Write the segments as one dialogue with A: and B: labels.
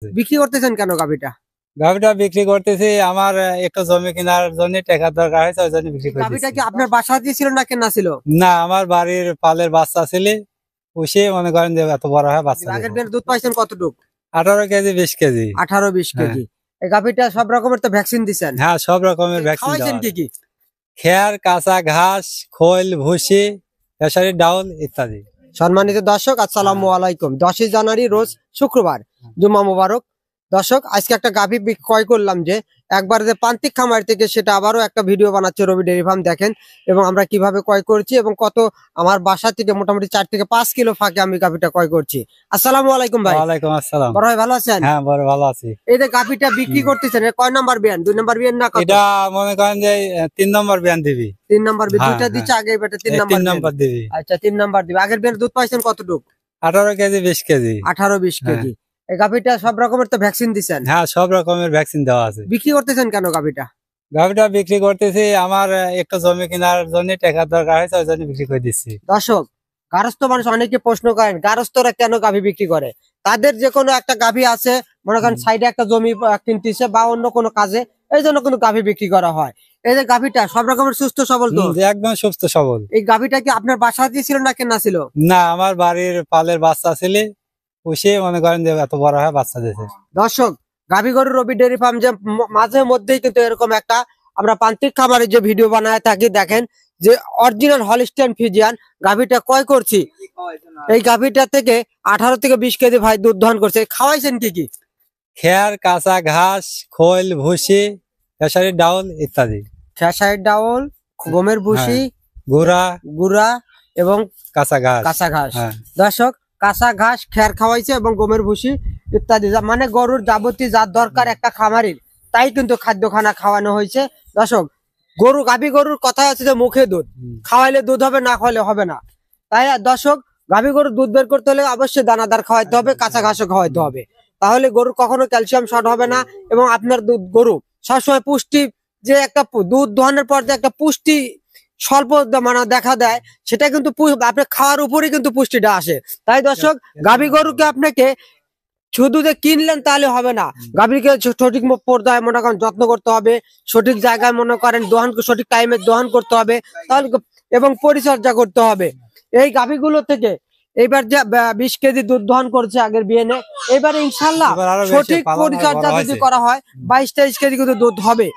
A: বিক্রি করতেছেন কেন গাভীটা?
B: গাভীটা বিক্রি করতেছি আমার একটু জমি কেনার জন্য টাকা দরকার হয়েছে, ওই জন্য বিক্রি করতেছি।
A: গাভীটা কি আপনার বাসা দিয়ে ছিল না কেনা ছিল?
B: না, আমার বাড়ির পালের বাচ্চা ছিল, পুষে মনে করেন যে এত বড় হয় বাচ্চা।
A: আগের দিন দুধ পাইছেন কতটুক?
B: 18 কেজি 20 কেজি।
A: 18-20 কেজি। এই গাভীটা সব রকমের তো ভ্যাকসিন দিচ্ছেন?
B: হ্যাঁ, সব রকমের ভ্যাকসিন
A: খাওয়াইছেন কি কি?
B: খেয়ার, কাঁচা ঘাস, খোল, ভুসি, খেসারি ডাউল ইত্যাদি।
A: সম্মানিত দর্শক, আসসালামু আলাইকুম। 10 জানুয়ারি রোজ শুক্রবার, জুম্মা মুবারক। দর্শক, আজকে একটা গাভী ক্রয় করলাম, যে একবার যে প্রান্তিক খামার থেকে, সেটা আবারও একটা ভিডিও বানাচ্ছে রবি ডেইরি ফার্ম। দেখেন এবং আমরা কিভাবে ক্রয় করছি এবং কত আমার বাসা থেকে মোটামুটি 4 থেকে 5 কিলো ফাঁকে আমি গাভীটা ক্রয় করছি। আসসালামু আলাইকুম ভাই।
B: ওয়ালাইকুম আসসালাম।
A: বড় ভাই ভালো আছেন?
B: হ্যাঁ, বড় ভালো আছি।
A: এই যে গাভীটা বিক্রি করতেছেন, কয় নাম্বার বিয়ান? 2 নাম্বার বিয়ান না কত?
B: এটা মনে করেন যে 3 নম্বর বিয়ান দিবি।
A: 3 নাম্বার বিয়ান। দুইটা দিচ্ছে আগে, এটা 3 নাম্বার
B: দিবি।
A: আচ্ছা, 3 নাম্বার দিবি। আগের বিয়ান দুধ পাইছেন কতটুক?
B: 18 কেজি 20 কেজি।
A: 18-20 কেজি। এই গাভীটা সব রকমের তো ভ্যাকসিন দিচ্ছেন?
B: হ্যাঁ, সব রকমের ভ্যাকসিন দেওয়া আছে।
A: বিক্রি করতেছেন কেন গাভীটা?
B: গাভীটা বিক্রি করতেছি আমার একটু জমি কেনার জন্য টাকা দরকার হয়েছে, ওই জন্য বিক্রি করে দিচ্ছি।
A: দর্শক, গারস্থ মানুষ অনেকে প্রশ্ন করেন, গারস্থরা কেন গাভী বিক্রি করে? তাদের যে কোনো একটা গাভী আছে, মনে করেন সাইডে একটা জমি কিনতেছে বা অন্য কোনো কাজে, এই জন্য কিন্তু গাভী বিক্রি করা হয়। এই যে গাভীটা সব রকমের সুস্থ সবল তো?
B: একদম সুস্থ সবল।
A: এই গাভীটা কি আপনার বাসা দিয়ে ছিল না কেনা ছিল?
B: না, আমার বাড়ির পালের বাচ্চা ছিল, পুষে মনে করেন যে এত বড় হয় বাচ্চা দিয়েছে।
A: দর্শক, গাভী গরু রবি ডেইরি ফার্ম যে মাঝে মধ্যেই কিন্তু এরকম একটা আমরা প্রান্তিক খামারের যে ভিডিও বানায় থাকি, দেখেন যে অরিজিনাল হলিস্টিয়ান ফ্রিজিয়ান গাভীটা ক্রয় করছি। এই গাভীটা থেকে 18 থেকে 20 কেজি ভাই দুধ দহন করছে। খাওয়াইছেন কি কি?
B: খেয়ার, কাঁচা ঘাস, খোল, ভুসি, খেসারি ডাউল ইত্যাদি।
A: খেসারি ডাউল, গমের ভুসি, গুড়া এবং
B: কাঁচা
A: ঘাস। দর্শক, কাঁচা ঘাস খের খাওয়াইছে এবং গমের ভুসি ইত্যাদি, মানে গরুর যাবতীয় যা দরকার একটা খামারের, তাই কিন্তু খাদ্য খানা খাওয়ানো হয়েছে। দর্শক, গাভী গরুর কথা আছে যে মুখে দুধ, খাওয়াইলে দুধ হবে, না খাওয়াইলে হবে না। তাই দর্শক, গাভী গরুর দুধ বের করতে হলে অবশ্যই দানাদার খাওয়াইতে হবে, কাঁচা ঘাসও খাওয়াইতে হবে। তাহলে গরু কখনো ক্যালসিয়াম শর্ট হবে না এবং আপনার গরু সবসময় পুষ্টি, যে একটা দুধ দোহানোর পর যে একটা পুষ্টি স্বল্প মানে দেখা দেয়, সেটা কিন্তু আপনার খাওয়ার উপরেই কিন্তু পুষ্টিটা আসে। তাই দর্শক, গাভী গরুকে আপনাকে শুধু যে কিনলেন তাহলে হবে না, গাভীকে সঠিক পর্যায়ে মনে করেন যত্ন করতে হবে, সঠিক জায়গায় মনে করেন দহন, সঠিক টাইমে দহন করতে হবে, তাহলে এবং পরিচর্যা করতে হবে। এই গাভীগুলো থেকে এইবার যে 20 কেজি দুধ দহন করছে আগের বিয়েনে, এবারে ইনশাল্লাহ সঠিক পরিচর্যা যদি করা হয় 22-23 কেজি কিন্তু দুধ হবে।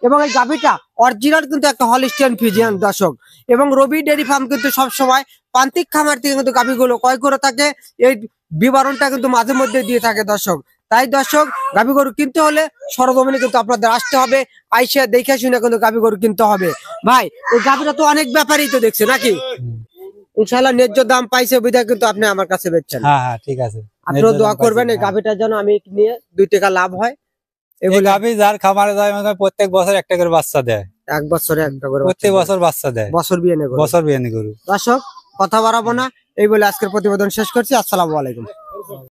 A: এবং এই গাভীটা অরিজিনাল কিন্তু একটা হলিস্টিয়ান ফ্রিজিয়ান। দর্শক, এবং রবি ডেইরি ফার্ম কিন্তু সবসময় প্রান্তিক খামার থেকে কিন্তু গাভীগুলো ক্রয় করে থাকে, এই বিবরণটা কিন্তু মাঝে মধ্যে দিয়ে থাকে দর্শক। তাই দর্শক, গাভী গরু কিনতে হলে সরজমিনে কিন্তু আপনাদের আসতে হবে, আইসা দেখে শুনে কিন্তু গাভী গরু কিনতে হবে। ভাই, ওই গাভীটা তো অনেক ব্যাপারই তো দেখছে নাকি? ইনশাআল্লাহ ন্যায্য দাম পাইছে বিধায় কিন্তু আপনি আমার কাছে বেচছেন।
B: হ্যাঁ, ঠিক আছে।
A: আপনারা দোয়া করবেন এই গাভীটার যেন আমি নিয়ে 2 টাকা লাভ হয়।
B: এই গাভী যার খামারে যায় মানে প্রত্যেক বছর একটা করে বাচ্চা দেয়।
A: এক বছরে একটা করে
B: প্রত্যেক বছর বাচ্চা দেয়।
A: বছর বিয়ানে গরু। দর্শক, কথা বাড়াবো না, এই বলে আজকের প্রতিবেদন শেষ করছি। আসসালামু আলাইকুম।